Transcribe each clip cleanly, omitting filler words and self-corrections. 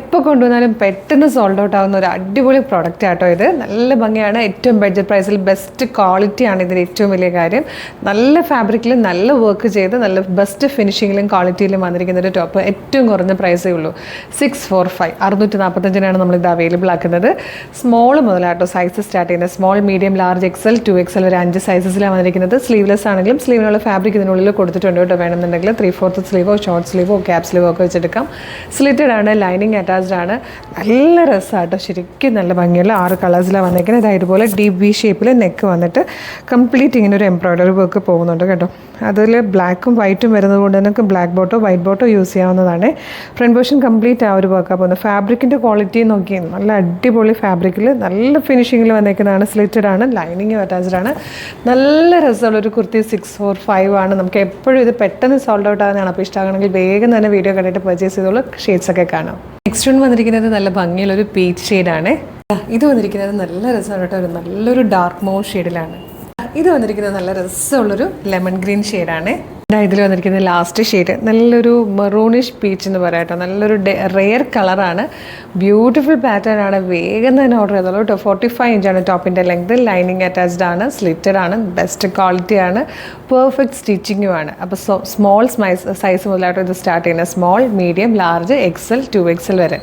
എപ്പോൾ കൊണ്ടുവന്നാലും പെട്ടെന്ന് sold out ആവുന്ന ഒരു അടിപൊളി പ്രൊഡക്റ്റ് ആട്ടോ ഇത്. നല്ല ഭംഗിയാണ്, ഏറ്റവും ബഡ്ജറ്റ് പ്രൈസിൽ ബെസ്റ്റ് ക്വാളിറ്റിയാണ് ഇതിൻ്റെ ഏറ്റവും വലിയ കാര്യം. നല്ല ഫാബ്രിക്കിൽ നല്ല വർക്ക് ചെയ്ത് നല്ല ബെസ്റ്റ് ഫിനിഷിങ്ങിലും ക്വാളിറ്റിയിലും വന്നിരിക്കുന്ന ഒരു ടോപ്പ്. ഏറ്റവും കുറഞ്ഞ പ്രൈസേ ഉള്ളൂ, 645 645 നമ്മളിത് അവൈലബിൾ ആക്കുന്നത്. സ്മോൾ മുതലാട്ടോ സൈസ് സ്റ്റാർട്ട് ചെയ്യുന്നത്. Small, medium, large, XL, 2XL വരെ 5 സൈസസിലാണ് വന്നിരിക്കുന്നത്. സ്ലീവ്ലെസ് ആണെങ്കിലും സ്ലീവിനുള്ള ഫാബ്രിക് ഇതിനുള്ളിൽ കൊടുത്തിട്ടുണ്ട് കേട്ടോ. വേണമെന്നുണ്ടെങ്കിൽ 3/4 സ്ലീവോ ഷോർട്ട് സ്ലീവോ ക്യാപ് സ്ലീവോ ഒക്കെ വെച്ചെടുക്കാം. സ്ലിറ്റഡ് ആണ്, ലൈനിങ് അറ്റാച്ച്ഡ് ആണ്. നല്ല രസമാട്ടോ, ശരിക്കും നല്ല ഭംഗിയുള്ള 6 കളേഴ്സിലാണ് വന്നിരിക്കുന്നത്. ഇതാ ഇതുപോലെ ഡീപ് വി ഷേപ്പിൽ നെക്ക് വന്നിട്ട് കംപ്ലീറ്റ് ഇങ്ങനെ ഒരു എംബ്രോയ്ഡറി വർക്ക് പോകുന്നുണ്ട് കേട്ടോ. അതിൽ ബ്ലാക്കും വൈറ്റും വരുന്നത് കൊണ്ട് നമുക്ക് ബ്ലാക്ക് ബോട്ടോ വൈറ്റ് ബോട്ടോ യൂസ് ചെയ്യാവുന്നതാണ്. ഫ്രണ്ട് പോർഷൻ കംപ്ലീറ്റ് ആ ഒരു വർക്കാണ് പോകുന്നത്. ഫാബ്രിക്കിൻ്റെ ക്വാളിറ്റി നോക്കി, നല്ല അടിപൊളി ഫാബ്രിക്കിൽ നല്ല ഫിനിഷിങ്ങിൽ വന്നേക്കുന്നതാണ്. സ്ലിറ്റഡ് ആണ്, ലൈനിങ്ങും അറ്റാച്ച്ഡ് ആണ്. നല്ല രസമുള്ളൊരു കുർത്തി. 645 ആണ്. നമുക്ക് എപ്പോഴും ഇത് പെട്ടെന്ന് സോൾഡ് ഔട്ട് ആകുന്നതാണ്. അപ്പോൾ ഇഷ്ടമാണെങ്കിൽ വേഗം തന്നെ വീഡിയോ കണ്ടിട്ട് പർച്ചേസ് ചെയ്തോളൂ. ഷെയ്ഡ്സ് ഒക്കെ കാണാം. നെക്സ്റ്റ് വൺ വന്നിരിക്കുന്നത് നല്ല ഭംഗിയുള്ളൊരു പീച്ച് ഷെയ്ഡാണ്. ഇത് വന്നിരിക്കുന്നത് നല്ല രസമാണ് കേട്ടോ, ഒരു നല്ലൊരു ഡാർക്ക് മൗ ഷെയ്ഡിലാണ്. ഇത് വന്നിരിക്കുന്നത് നല്ല രസമുള്ളൊരു ലെമൺ ഗ്രീൻ ഷെയ്ഡാണ്. ഇതിൽ വന്നിരിക്കുന്നത് ലാസ്റ്റ് ഷെയ്ഡ് നല്ലൊരു മെറൂണിഷ് പീച്ച് എന്ന് പറയാം കേട്ടോ. നല്ലൊരു റെയർ കളറാണ്, ബ്യൂട്ടിഫുൾ പാറ്റേൺ ആണ്. വേഗം തന്നെ ഓർഡർ ചെയ്തോളൂ കേട്ടോ. 45 ഇഞ്ചാണ് ടോപ്പിൻ്റെ ലെങ്ത്. ലൈനിങ് അറ്റാച്ച്ഡ് ആണ്, സ്ലിറ്റഡ് ആണ്, ബെസ്റ്റ് ക്വാളിറ്റി ആണ്, പെർഫെക്റ്റ് സ്റ്റിച്ചിങ്ങും ആണ്. അപ്പോൾ സ്മോൾ സൈസ് മുതലായിട്ട് ഇത് സ്റ്റാർട്ട് ചെയ്യുന്നത്. Small, medium, large, XL, 2XL വരെ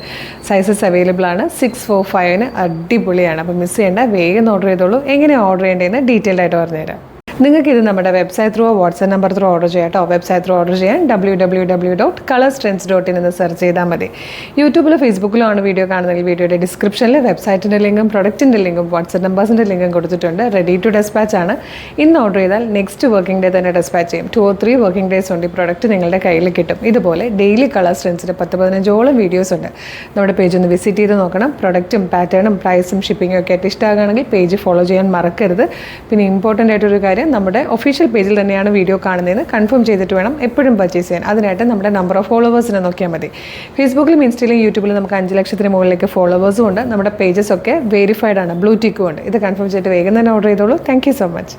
സൈസസ് അവൈലബിൾ ആണ്. 645 അടിപൊളിയാണ്. അപ്പോൾ മിസ് ചെയ്യേണ്ട, വേഗം ഓർഡർ ചെയ്തോളൂ. എങ്ങനെയാണ് ഓർഡർ ചെയ്യേണ്ടതെന്ന് ഡീറ്റെയിൽഡ് ആയിട്ട് പറഞ്ഞുതരാം. നിങ്ങൾക്കിത് നമ്മുടെ website through WhatsApp number through order ചെയ്യാം കേട്ടോ. വെബ്സൈറ്റ് ത്രൂ ഓർഡർ ചെയ്യാൻ www.colorstrends.in എന്ന് സെർച്ച് ചെയ്താൽ മതി. യൂട്യൂബിലോ ഫേസ്ബുക്കിലോ ആണ് വീഡിയോ കാണുന്നതെങ്കിൽ വീഡിയോയുടെ ഡിസ്ക്രിപ്ഷനിൽ വെബ്സൈറ്റിൻ്റെ ലിങ്കും പ്രൊഡക്റ്റിൻ്റെ ലിങ്കും വാട്സ്ആപ്പ് നമ്പേഴ്സിൻ്റെ ലിങ്കും കൊടുത്തിട്ടുണ്ട്. റെഡി ടു ഡെസ്പാച്ച് ആണ്. ഇന്ന് ഓർഡർ ചെയ്താൽ നെക്സ്റ്റ് വർക്കിംഗ് ഡേ തന്നെ ഡെസ്പാച്ച് ചെയ്യും. 2 or 3 വർക്കിംഗ് ഡേയ്സ് ഉണ്ട് ഈ പ്രൊഡക്റ്റ് നിങ്ങളുടെ കയ്യിൽ കിട്ടും. ഇതുപോലെ ഡെയിലി കളർ സ്ട്രെൻസിൻ്റെ 10-15ഓളം വീഡിയോസ് ഉണ്ട്. നമ്മുടെ പേജ് ഒന്ന് വിസിറ്റ് ചെയ്ത് നോക്കണം. പ്രൊഡക്റ്റും പാറ്റേണും പ്രൈസും ഷിപ്പിങ്ങും ഒക്കെ ആയിട്ട് ഇഷ്ടമാകുകയാണെങ്കിൽ പേജ് ഫോളോ ചെയ്യാൻ മറക്കരുത്. പിന്നെ ഇമ്പോർട്ടൻ്റ് ആയിട്ടൊരു കാര്യം, നമ്മുടെ ഒഫീഷ്യൽ പേജിൽ തന്നെയാണ് വീഡിയോ കാണുന്നതെന്ന് കൺഫേം ചെയ്തിട്ട് വേണം എപ്പോഴും പർച്ചേസ് ചെയ്യാൻ. അതിനായിട്ട് നമ്മുടെ നമ്പർ ഓഫ് ഫോളോവേഴ്സിനെ നോക്കിയാൽ മതി. ഫേസ്ബുക്കിലും ഇൻസ്റ്റയിലും യൂട്യൂബിലും നമുക്ക് 5 ലക്ഷത്തിന് മുകളിലേക്ക് ഫോളോവേഴ്സും ഉണ്ട്. നമ്മുടെ പേജസ് ഒക്കെ വെരിഫൈഡ് ആണ്, ബ്ലൂ ടിക്കും ഉണ്ട്. ഇത് കൺഫേം ചെയ്തിട്ട് വേഗം തന്നെ ഓർഡർ ചെയ്തോളൂ. Thank you so much.